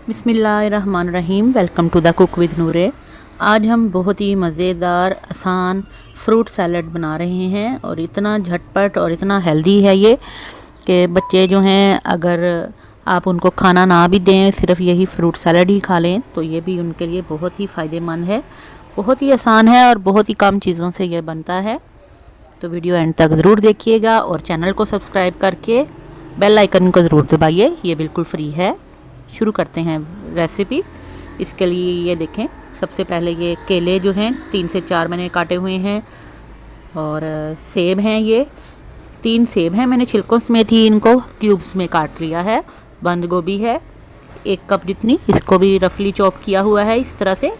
बिस्मिल्लाहिर्रहमानिर्रहीम। Welcome to the cook with Noore. आज हम बहुत ही मज़ेदार आसान फ्रूट सैलड बना रहे हैं और इतना झटपट और इतना हेल्दी है ये कि बच्चे जो हैं अगर आप उनको खाना ना भी दें, सिर्फ यही फ्रूट सैलड ही खा लें तो ये भी उनके लिए बहुत ही फ़ायदेमंद है। बहुत ही आसान है और बहुत ही कम चीज़ों से ये बनता है। तो वीडियो एंड तक ज़रूर देखिएगा और चैनल को सब्सक्राइब करके बेल आइकन को ज़रूर दबाइए, ये बिल्कुल फ्री है। शुरू करते हैं रेसिपी। इसके लिए ये देखें, सबसे पहले ये केले जो हैं 3 से 4 मैंने काटे हुए हैं और सेब हैं, ये 3 सेब हैं, मैंने छिलकों समेत ही इनको क्यूब्स में काट लिया है। बंद गोभी है 1 कप जितनी, इसको भी रफली चॉप किया हुआ है इस तरह से।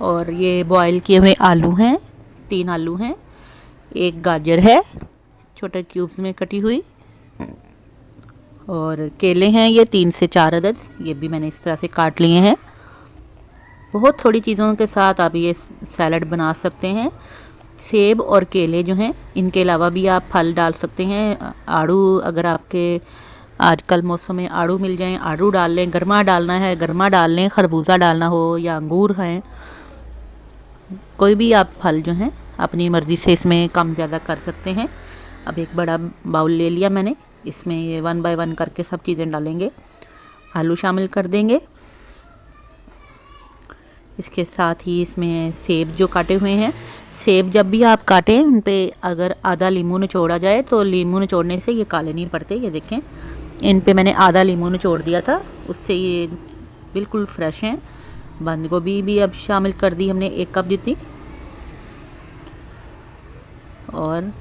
और ये बॉयल किए हुए आलू हैं, 3 आलू हैं। 1 गाजर है छोटे क्यूब्स में कटी हुई। और केले हैं ये 3 से 4 अदद, ये भी मैंने इस तरह से काट लिए हैं। बहुत थोड़ी चीज़ों के साथ आप ये सैलड बना सकते हैं। सेब और केले जो हैं, इनके अलावा भी आप फल डाल सकते हैं। आड़ू, अगर आपके आजकल मौसम में आड़ू मिल जाएं, आड़ू डाल लें। गरमा डालना है गरमा डाल लें, खरबूजा डालना हो या अंगूर हैं, कोई भी आप फल जो हैं अपनी मर्ज़ी से इसमें कम ज़्यादा कर सकते हैं। अब एक बड़ा बाउल ले लिया मैंने, इसमें ये 1 बाय 1 करके सब चीज़ें डालेंगे। आलू शामिल कर देंगे, इसके साथ ही इसमें सेब जो काटे हुए हैं। सेब जब भी आप काटें उन पे अगर आधा नींबू निचोड़ा जाए तो नींबू निचोड़ने से ये काले नहीं पड़ते। ये देखें, इन पे मैंने आधा नींबू निचोड़ दिया था, उससे ये बिल्कुल फ्रेश हैं। बंद गोभी भी अब शामिल कर दी हमने 1 कप जितनी। और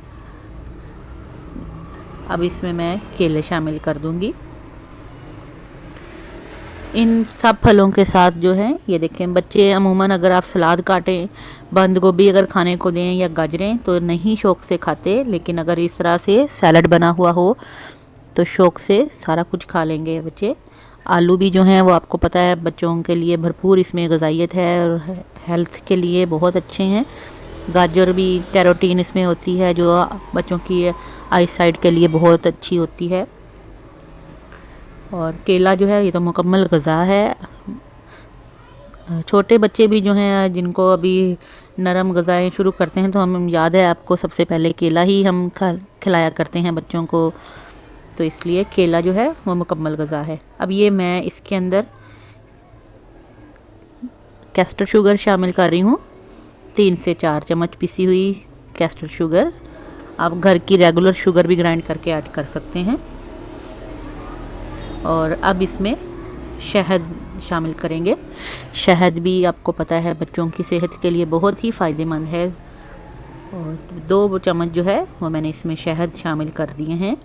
अब इसमें मैं केले शामिल कर दूंगी। इन सब फलों के साथ जो है ये देखें, बच्चे अमूमन अगर आप सलाद काटें, बंद गोभी अगर खाने को दें या गाजरें तो नहीं शौक़ से खाते, लेकिन अगर इस तरह से सैलड बना हुआ हो तो शौक़ से सारा कुछ खा लेंगे बच्चे। आलू भी जो हैं वो आपको पता है बच्चों के लिए भरपूर इसमें ग़िज़ाइयत है और हेल्थ के लिए बहुत अच्छे हैं। गाजर भी कैरोटीन इसमें होती है जो बच्चों की आई साइट के लिए बहुत अच्छी होती है। और केला जो है ये तो मुकम्मल ग़िज़ा है। छोटे बच्चे भी जो हैं जिनको अभी नरम ग़िज़ाएँ शुरू करते हैं तो हम याद है आपको, सबसे पहले केला ही हम खिलाया करते हैं बच्चों को, तो इसलिए केला जो है वो मुकम्मल ग़िज़ा है। अब ये मैं इसके अंदर कैस्टर शुगर शामिल कर रही हूँ, 3 से 4 चम्मच पिसी हुई कैस्टर शुगर। आप घर की रेगुलर शुगर भी ग्राइंड करके ऐड कर सकते हैं। और अब इसमें शहद शामिल करेंगे। शहद भी आपको पता है बच्चों की सेहत के लिए बहुत ही फ़ायदेमंद है। और 2 चम्मच जो है वो मैंने इसमें शहद शामिल कर दिए हैं।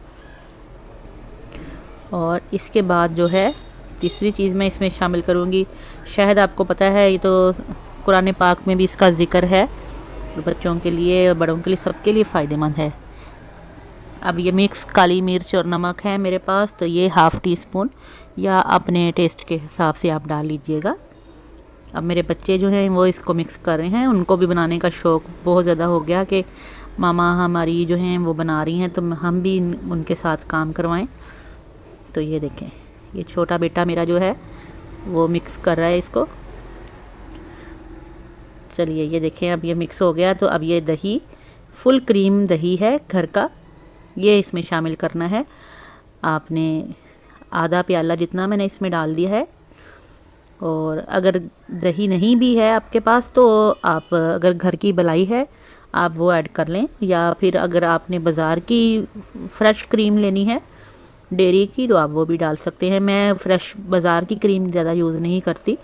और इसके बाद जो है तीसरी चीज़ मैं इसमें शामिल करूँगी, शहद आपको पता है ये तो कुरान पाक में भी इसका ज़िक्र है, बच्चों के लिए बड़ों के लिए सबके लिए फ़ायदेमंद है। अब ये मिक्स काली मिर्च और नमक है मेरे पास, तो ये ½ टी स्पून या अपने टेस्ट के हिसाब से आप डाल लीजिएगा। अब मेरे बच्चे जो हैं वो इसको मिक्स कर रहे हैं, उनको भी बनाने का शौक़ बहुत ज़्यादा हो गया कि मामा हमारी जो हैं वो बना रही हैं तो हम भी उनके साथ काम करवाएं। तो ये देखें, ये छोटा बेटा मेरा जो है वो मिक्स कर रहा है इसको। चलिए ये देखें, अब ये मिक्स हो गया। तो अब ये दही, फुल क्रीम दही है घर का, ये इसमें शामिल करना है। आपने आधा प्याला जितना मैंने इसमें डाल दिया है। और अगर दही नहीं भी है आपके पास तो आप, अगर घर की मलाई है आप वो ऐड कर लें, या फिर अगर आपने बाज़ार की फ़्रेश क्रीम लेनी है डेयरी की तो आप वो भी डाल सकते हैं। मैं फ़्रेश बाज़ार की क्रीम ज़्यादा यूज़ नहीं करती,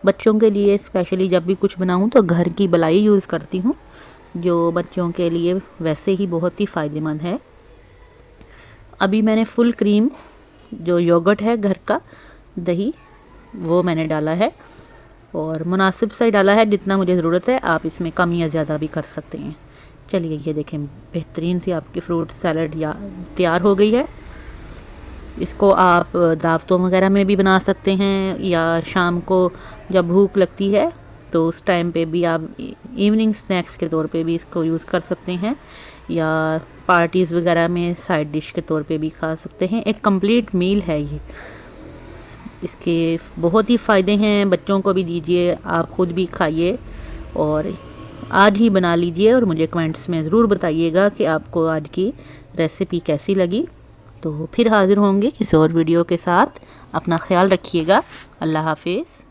बच्चों के लिए स्पेशली जब भी कुछ बनाऊं तो घर की मलाई यूज़ करती हूँ, जो बच्चों के लिए वैसे ही बहुत ही फ़ायदेमंद है। अभी मैंने फुल क्रीम जो योगर्ट है घर का दही वो मैंने डाला है और मुनासिब सा ही डाला है, जितना मुझे ज़रूरत है। आप इसमें कम या ज़्यादा भी कर सकते हैं। चलिए ये देखें, बेहतरीन सी आपकी फ्रूट सैलड या तैयार हो गई है। इसको आप दावतों वगैरह में भी बना सकते हैं, या शाम को जब भूख लगती है तो उस टाइम पे भी आप इवनिंग स्नैक्स के तौर पे भी इसको यूज़ कर सकते हैं, या पार्टीज़ वगैरह में साइड डिश के तौर पे भी खा सकते हैं। एक कंप्लीट मील है ये। इसके बहुत ही फ़ायदे हैं, बच्चों को भी दीजिए, आप ख़ुद भी खाइए और आज ही बना लीजिए और मुझे कमेंट्स में ज़रूर बताइएगा कि आपको आज की रेसिपी कैसी लगी। तो फिर हाज़िर होंगे किसी और वीडियो के साथ। अपना ख्याल रखिएगा। अल्लाह हाफिज़।